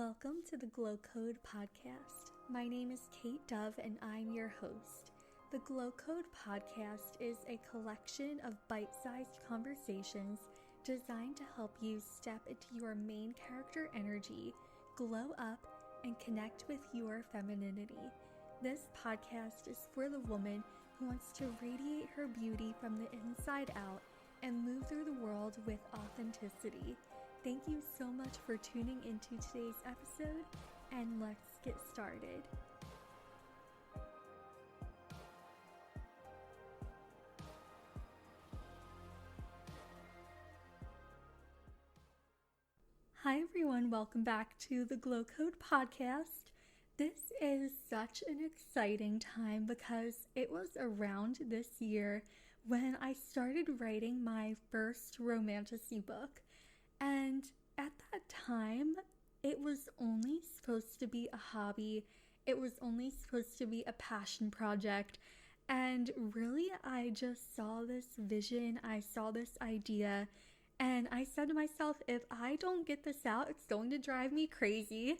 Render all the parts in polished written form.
Welcome to the Glow Code podcast. My name is Kate Dove and I'm your host. The Glow Code podcast is a collection of bite-sized conversations designed to help you step into your main character energy, glow up, and connect with your femininity. This podcast is for the woman who wants to radiate her beauty from the inside out and move through the world with authenticity. Thank you so much for tuning into today's episode, and let's get started. Hi everyone, welcome back to the Glow Code podcast. This is such an exciting time because it was around this year when I started writing my first romantasy book. And at that time, it was only supposed to be a hobby. It was only supposed to be a passion project. And really, I just saw this vision. I saw this idea. And I said to myself, if I don't get this out, it's going to drive me crazy.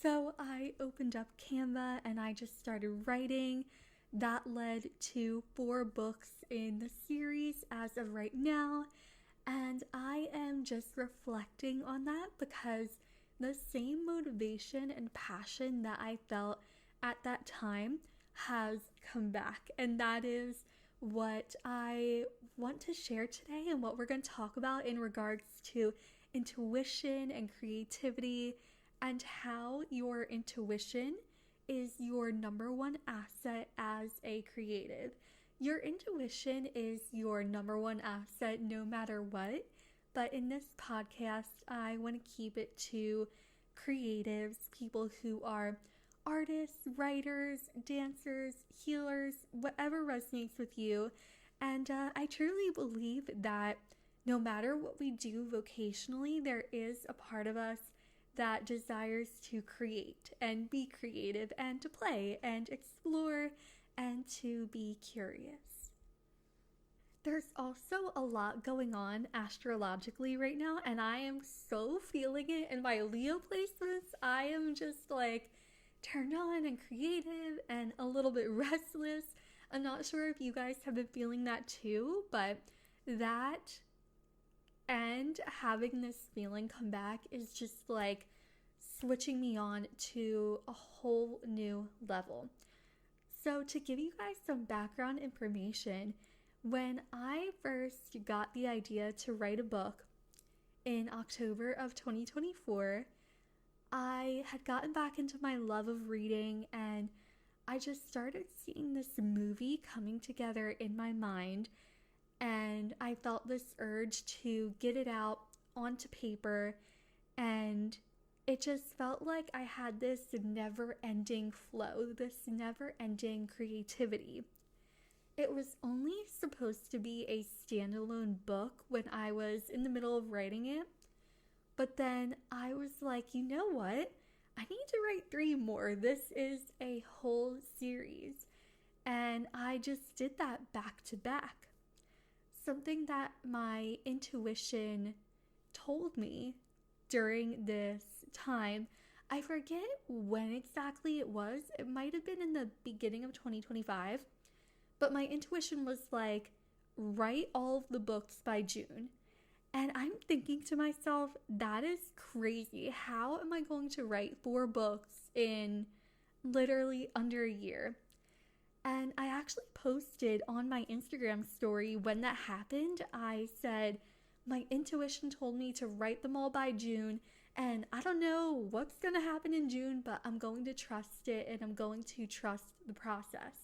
So I opened up Canva and I just started writing. That led to 4 books in the series as of right now. And I am just reflecting on that because the same motivation and passion that I felt at that time has come back. And that is what I want to share today and what we're going to talk about in regards to intuition and creativity and how your intuition is your number one asset as a creative. Your intuition is your number one asset no matter what, but in this podcast, I want to keep it to creatives, people who are artists, writers, dancers, healers, whatever resonates with you. And I truly believe that no matter what we do vocationally, there is a part of us that desires to create and be creative and to play and explore and to be curious. There's also a lot going on astrologically right now, and I am so feeling it in my Leo placements. I am just like turned on and creative and a little bit restless. I'm not sure if you guys have been feeling that too, but that and having this feeling come back is just like switching me on to a whole new level. So to give you guys some background information, when I first got the idea to write a book in October of 2024, I had gotten back into my love of reading and I just started seeing this movie coming together in my mind, and I felt this urge to get it out onto paper, and it just felt like I had this never-ending flow, this never-ending creativity. It was only supposed to be a standalone book when I was in the middle of writing it, but then I was like, you know what? I need to write 3 more. This is a whole series. And I just did that back to back. Something that my intuition told me during this time, I forget when exactly it was. It might have been in the beginning of 2025. But my intuition was like, write all of the books by June. And I'm thinking to myself, that is crazy. How am I going to write 4 books in literally under a year? And I actually posted on my Instagram story when that happened. I said, my intuition told me to write them all by June. And I don't know what's going to happen in June, but I'm going to trust it and I'm going to trust the process.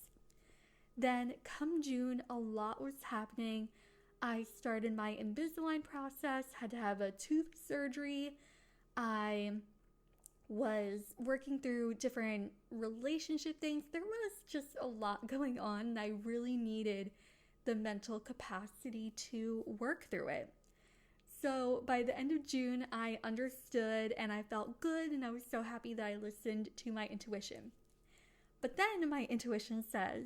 Then come June, a lot was happening. I started my Invisalign process, had to have a tooth surgery. I was working through different relationship things. There was just a lot going on, and I really needed the mental capacity to work through it. So by the end of June, I understood and I felt good, and I was so happy that I listened to my intuition. But then my intuition says,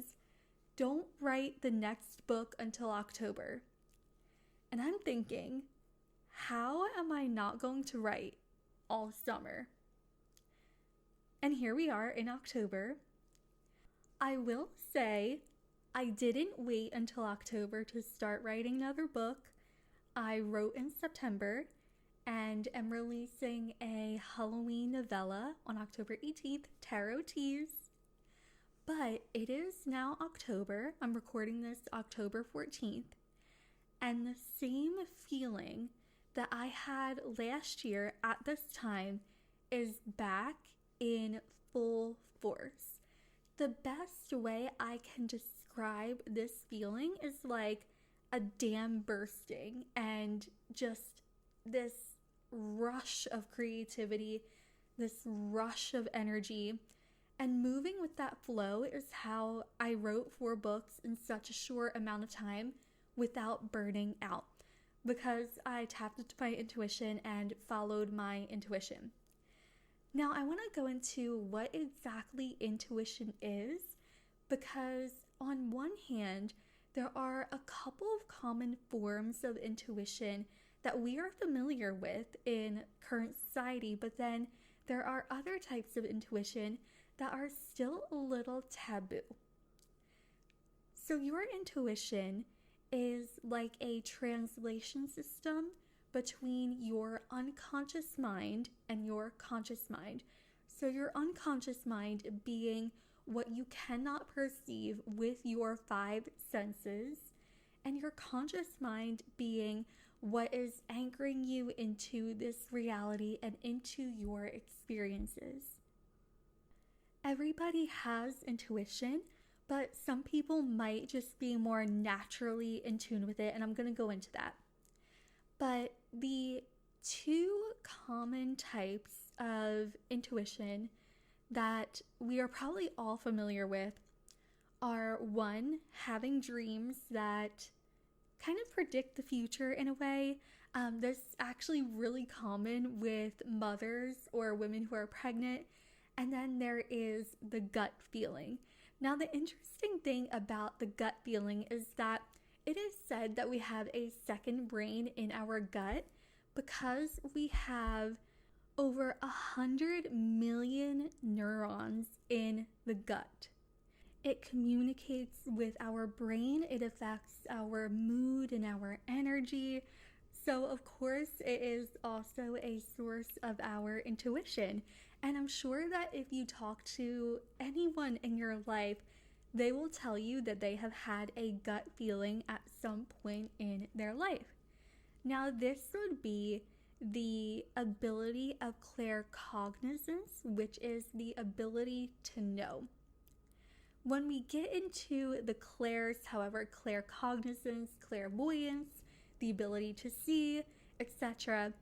don't write the next book until October. And I'm thinking, how am I not going to write all summer? And here we are in October. I will say I didn't wait until October to start writing another book. I wrote in September and am releasing a Halloween novella on October 18th, Tarot Tease. But it is now October. I'm recording this October 14th. And the same feeling that I had last year at this time is back in full force. The best way I can describe this feeling is like a dam bursting and just this rush of creativity, this rush of energy. And moving with that flow is how I wrote 4 books in such a short amount of time without burning out, because I tapped into my intuition and followed my intuition. Now, I want to go into what exactly intuition is, because on one hand, there are a couple of common forms of intuition that we are familiar with in current society, but then there are other types of intuition that are still a little taboo. So your intuition is like a translation system between your unconscious mind and your conscious mind. So your unconscious mind being what you cannot perceive with your 5 senses, and your conscious mind being what is anchoring you into this reality and into your experiences. Everybody has intuition, but some people might just be more naturally in tune with it, and I'm going to go into that. But the 2 common types of intuition that we are probably all familiar with are, 1, having dreams that kind of predict the future in a way. This is actually really common with mothers or women who are pregnant. And then there is the gut feeling. Now, the interesting thing about the gut feeling is that it is said that we have a second brain in our gut because we have over 100 million neurons in the gut. It communicates with our brain, it affects our mood and our energy. So, of course, it is also a source of our intuition. And I'm sure that if you talk to anyone in your life, they will tell you that they have had a gut feeling at some point in their life. Now, this would be the ability of claircognizance, which is the ability to know. When we get into the clairs, however, claircognizance, clairvoyance, the ability to see, etc.,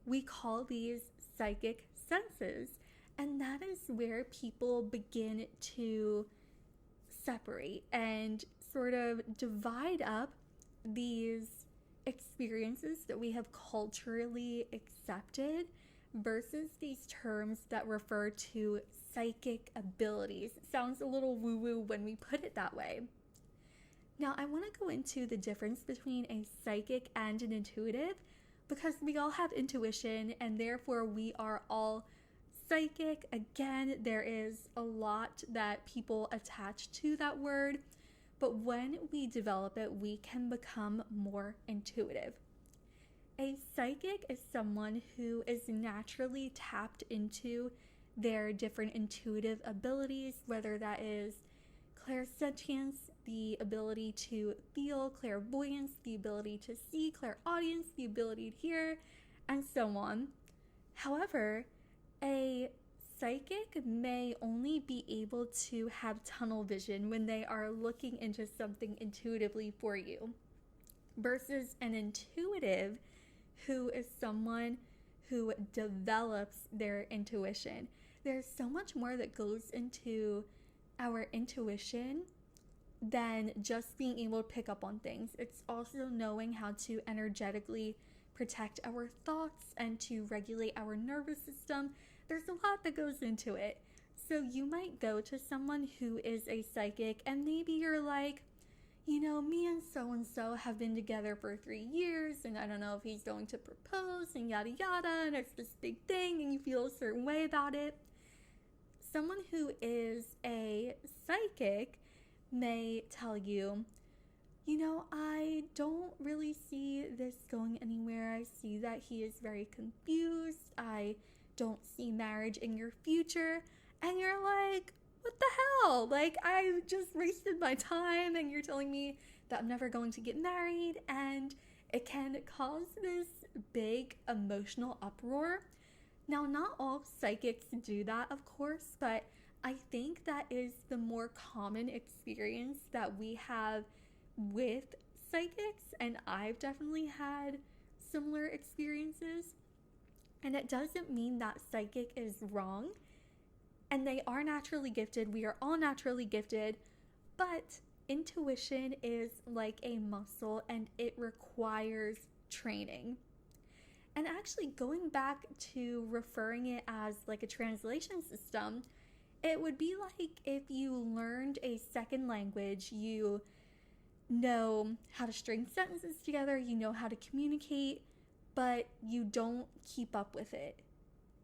we call these psychic senses. And that is where people begin to separate and sort of divide up these experiences that we have culturally accepted versus these terms that refer to psychic abilities. It sounds a little woo-woo when we put it that way. Now, I want to go into the difference between a psychic and an intuitive, because we all have intuition and therefore we are all psychic. Again, there is a lot that people attach to that word, but when we develop it, we can become more intuitive. A psychic is someone who is naturally tapped into their different intuitive abilities, whether that is clairsentience, the ability to feel, clairvoyance, the ability to see, clairaudience, the ability to hear, and so on. However, a psychic may only be able to have tunnel vision when they are looking into something intuitively for you, versus an intuitive who is someone who develops their intuition. There's so much more that goes into our intuition than just being able to pick up on things. It's also knowing how to energetically protect our thoughts and to regulate our nervous system. There's a lot that goes into it. So you might go to someone who is a psychic and maybe you're like, you know, me and so have been together for 3 years and I don't know if he's going to propose and yada yada, and it's this big thing and you feel a certain way about it. someone who is a psychic may tell you, I don't really see this going anywhere. I see that he is very confused. I don't see marriage in your future. And you're like, what the hell? Like, I just wasted my time and you're telling me that I'm never going to get married. And it can cause this big emotional uproar. Now, not all psychics do that, of course, but I think that is the more common experience that we have with psychics, and I've definitely had similar experiences. And it doesn't mean that psychic is wrong, and they are naturally gifted. We are all naturally gifted, but intuition is like a muscle and it requires training. And actually, going back to referring it as like a translation system, it would be like if you learned a second language. You know how to string sentences together, you know how to communicate, but you don't keep up with it.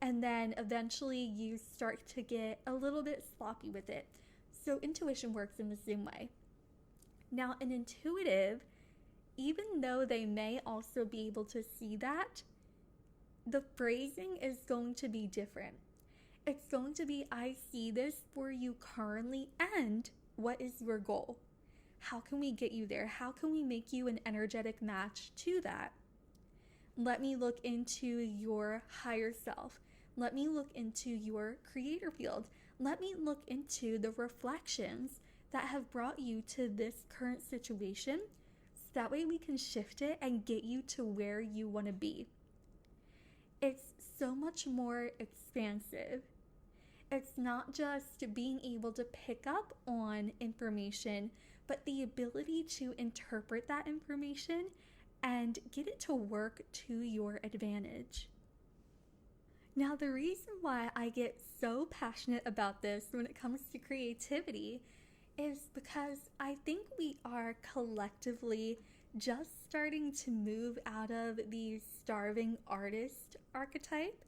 And then eventually you start to get a little bit sloppy with it. So intuition works in the same way. Now, an intuitive, even though they may also be able to see that, the phrasing is going to be different. It's going to be, I see this for you currently, and what is your goal? How can we get you there? How can we make you an energetic match to that? Let me look into your higher self. Let me look into your creator field. Let me look into the reflections that have brought you to this current situation, so that way we can shift it and get you to where you want to be. It's so much more expansive. It's not just being able to pick up on information, but the ability to interpret that information and get it to work to your advantage. Now, the reason why I get so passionate about this when it comes to creativity is because I think we are collectively just starting to move out of the starving artist archetype,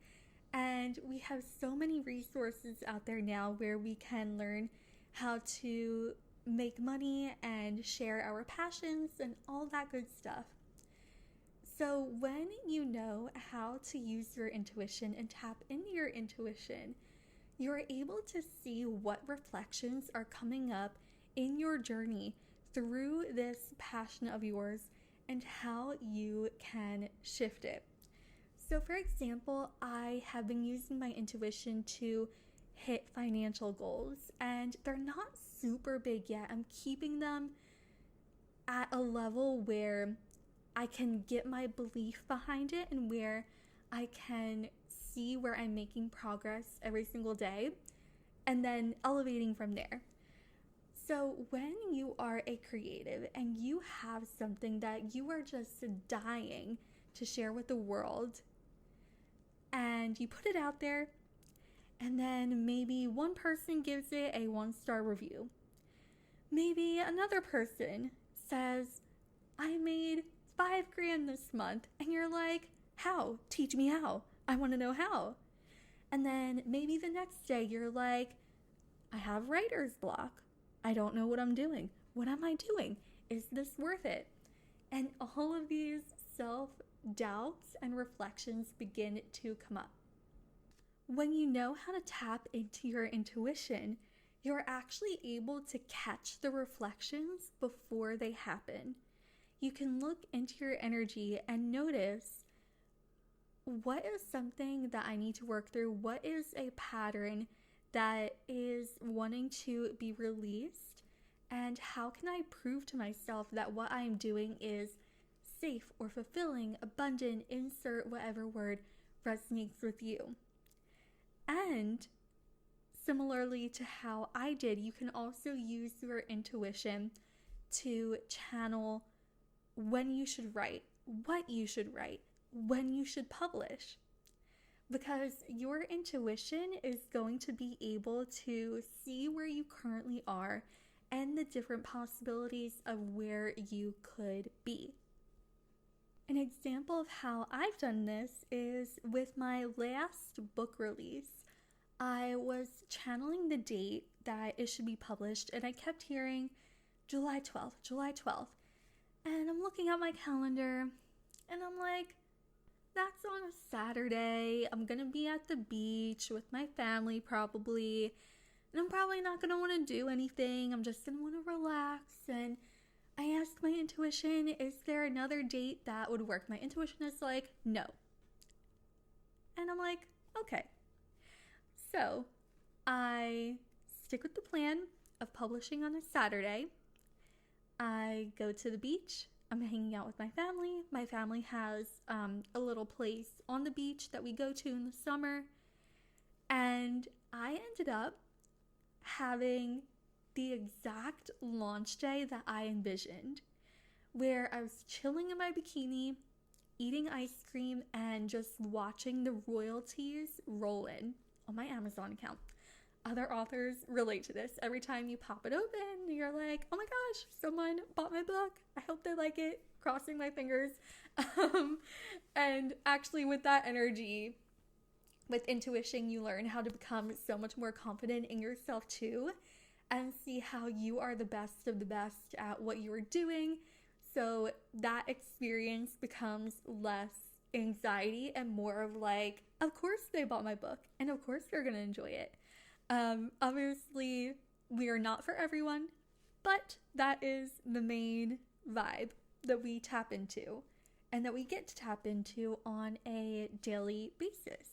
and we have so many resources out there now where we can learn how to make money and share our passions and all that good stuff. So when you know how to use your intuition and tap into your intuition, you're able to see what reflections are coming up in your journey through this passion of yours and how you can shift it. So for example, I have been using my intuition to hit financial goals, and they're not super big yet. I'm keeping them at a level where I can get my belief behind it and where I can see where I'm making progress every single day and then elevating from there. So when you are a creative and you have something that you are just dying to share with the world, and you put it out there, and then maybe one person gives it a 1-star review. Maybe another person says, I made $5,000 this month. And you're like, how? Teach me how. I want to know how. And then maybe the next day you're like, I have writer's block. I don't know what I'm doing. What am I doing? Is this worth it? And all of these self-doubts and reflections begin to come up. When you know how to tap into your intuition, you're actually able to catch the reflections before they happen. You can look into your energy and notice, what is something that I need to work through? What is a pattern that is wanting to be released? And how can I prove to myself that what I'm doing is safe or fulfilling, abundant, insert whatever word resonates with you? And similarly to how I did, you can also use your intuition to channel when you should write, what you should write, when you should publish. Because your intuition is going to be able to see where you currently are and the different possibilities of where you could be. An example of how I've done this is with my last book release. I was channeling the date that it should be published, and I kept hearing July 12th, July 12th. And I'm looking at my calendar, and I'm like, that's on a Saturday. I'm gonna be at the beach with my family probably, and I'm probably not gonna want to do anything. I'm just gonna want to relax. And I asked my intuition, is there another date that would work? My intuition is like, no. And I'm like, okay. So I stick with the plan of publishing on a Saturday. I go to the beach. I'm hanging out with my family. My family has a little place on the beach that we go to in the summer. And I ended up having the exact launch day that I envisioned, where I was chilling in my bikini, eating ice cream, and just watching the royalties roll in on my Amazon account. Other authors relate to this. Every time you pop it open, you're like, oh my gosh, someone bought my book. I hope they like it. Crossing my fingers. And actually with that energy, with intuition, you learn how to become so much more confident in yourself too, and see how you are the best of the best at what you are doing. So that experience becomes less anxiety and more of like, of course they bought my book and of course they're going to enjoy it. Obviously we are not for everyone, but that is the main vibe that we tap into and that we get to tap into on a daily basis.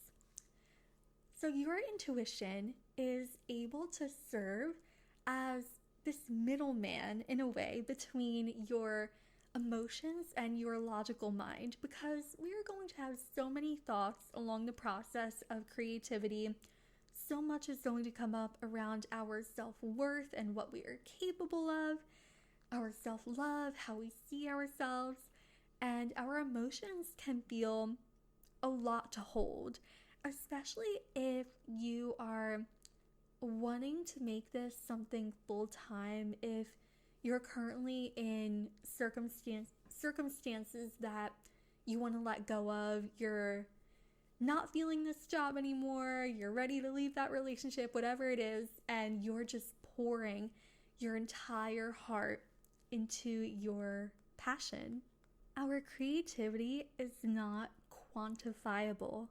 So your intuition is able to serve as this middleman in a way between your emotions and your logical mind, because we are going to have so many thoughts along the process of creativity. So much is going to come up around our self-worth and what we are capable of, our self-love, how we see ourselves, and our emotions can feel a lot to hold, especially if you are wanting to make this something full-time, if you're currently in circumstances that you want to let go of, you're not feeling this job anymore, you're ready to leave that relationship, whatever it is, and you're just pouring your entire heart into your passion. Our creativity is not quantifiable,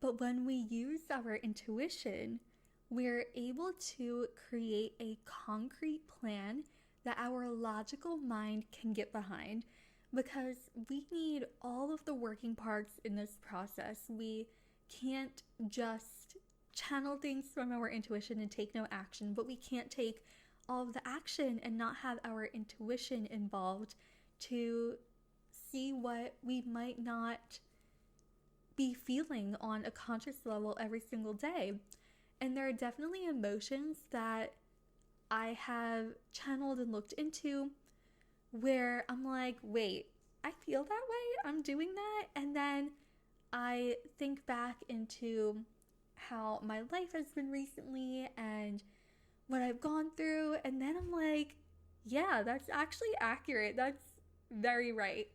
but when we use our intuition, we're able to create a concrete plan that our logical mind can get behind, because we need all of the working parts in this process. We can't just channel things from our intuition and take no action, but we can't take all of the action and not have our intuition involved to see what we might not be feeling on a conscious level every single day. And there are definitely emotions that I have channeled and looked into where I'm like, wait, I feel that way? I'm doing that? And then I think back into how my life has been recently and what I've gone through, and then I'm like, yeah, that's actually accurate. That's very right.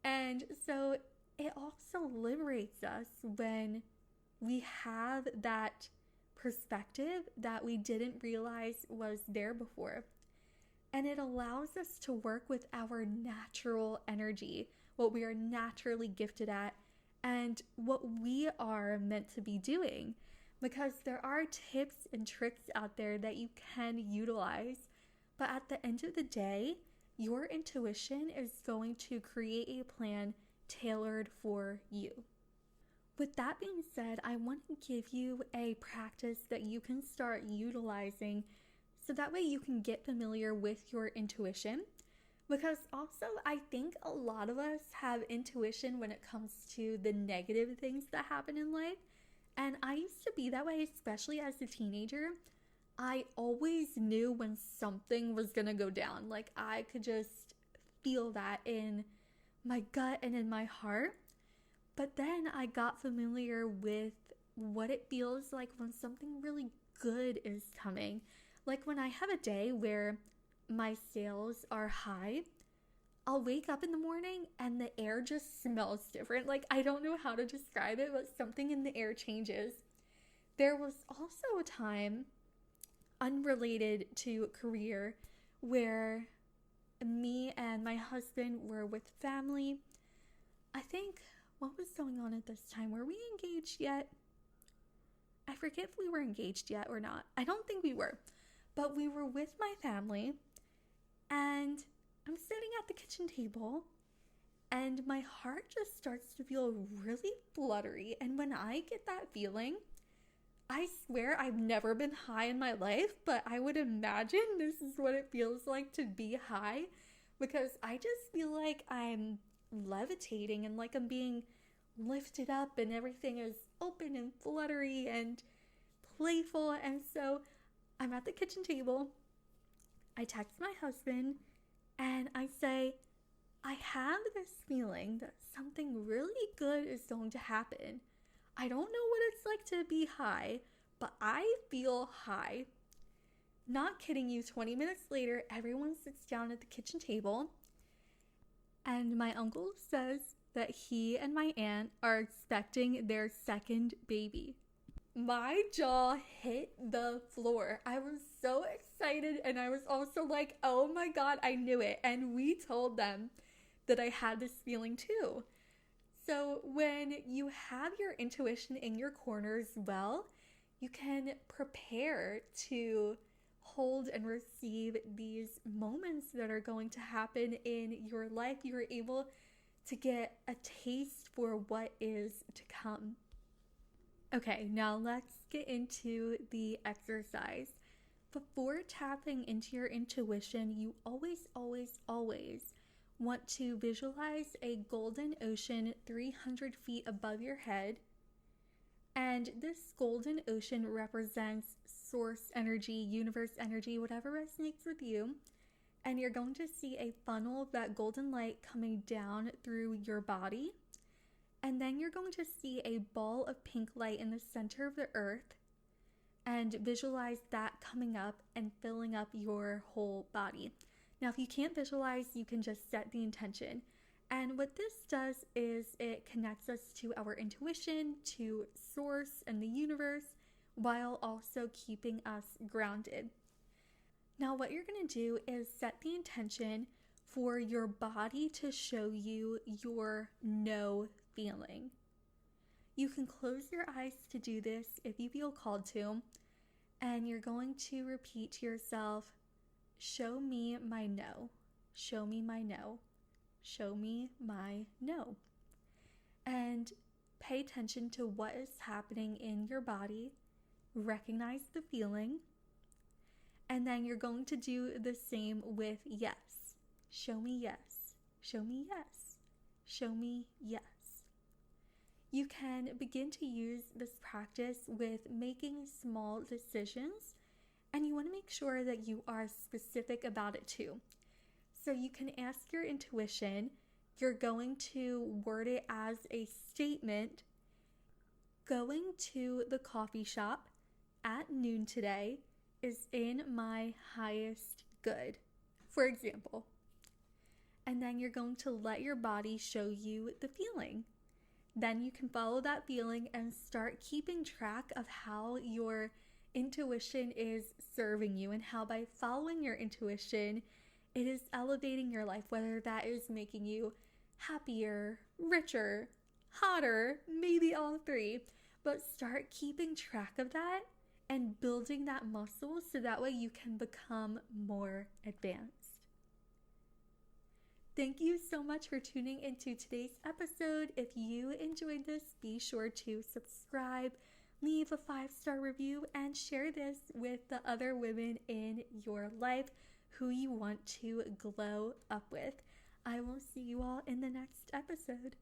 And so it also liberates us when we have that perspective that we didn't realize was there before. And it allows us to work with our natural energy, what we are naturally gifted at, and what we are meant to be doing. Because there are tips and tricks out there that you can utilize, but at the end of the day, your intuition is going to create a plan tailored for you. With that being said, I want to give you a practice that you can start utilizing so that way you can get familiar with your intuition. Because also, I think a lot of us have intuition when it comes to the negative things that happen in life. And I used to be that way, especially as a teenager. I always knew when something was gonna go down. Like, I could just feel that in my gut and in my heart. But then I got familiar with what it feels like when something really good is coming. Like when I have a day where my sales are high, I'll wake up in the morning and the air just smells different. Like, I don't know how to describe it, but something in the air changes. There was also a time, unrelated to career, where me and my husband were with family. I think, what was going on at this time? Were we engaged yet? I forget if we were engaged yet or not. I don't think we were. But we were with my family, and I'm sitting at the kitchen table, and my heart just starts to feel really fluttery. And when I get that feeling, I swear I've never been high in my life, but I would imagine this is what it feels like to be high, because I just feel like I'm levitating and like I'm being lifted up and everything is open and fluttery and playful. And so I'm at the kitchen table. I text my husband and I say, I have this feeling that something really good is going to happen. I don't know what it's like to be high, but I feel high. Not kidding you, 20 minutes later, everyone sits down at the kitchen table, and my uncle says that he and my aunt are expecting their second baby. My jaw hit the floor. I was so excited, and I was also like, oh my God, I knew it. And we told them that I had this feeling too. So when you have your intuition in your corner as well, you can prepare to hold and receive these moments that are going to happen in your life. You're able to get a taste for what is to come. Okay, now let's get into the exercise. Before tapping into your intuition, you always want to visualize a golden ocean 300 feet above your head. And this golden ocean represents source energy, universe energy, whatever resonates with you. And you're going to see a funnel of that golden light coming down through your body. And then you're going to see a ball of pink light in the center of the earth. And visualize that coming up and filling up your whole body. Now, if you can't visualize, you can just set the intention. And what this does is it connects us to our intuition, to source and the universe, while also keeping us grounded. Now, what you're going to do is set the intention for your body to show you your no feeling. You can close your eyes to do this if you feel called to, and you're going to repeat to yourself, show me my no. Show me my no. Show me my no. And pay attention to what is happening in your body. Recognize the feeling. And then you're going to do the same with yes. Show me yes. Show me yes. Show me yes. You can begin to use this practice with making small decisions, and you want to make sure that you are specific about it too. So you can ask your intuition. You're going to word it as a statement. Going to the coffee shop at noon today is in my highest good, for example. And then you're going to let your body show you the feeling. Then you can follow that feeling and start keeping track of how your intuition is serving you and how by following your intuition, it is elevating your life, whether that is making you happier, richer, hotter, maybe all three. But start keeping track of that and building that muscle so that way you can become more advanced. Thank you so much for tuning into today's episode. If you enjoyed this, be sure to subscribe, leave a 5-star review, and share this with the other women in your life who you want to glow up with. I will see you all in the next episode.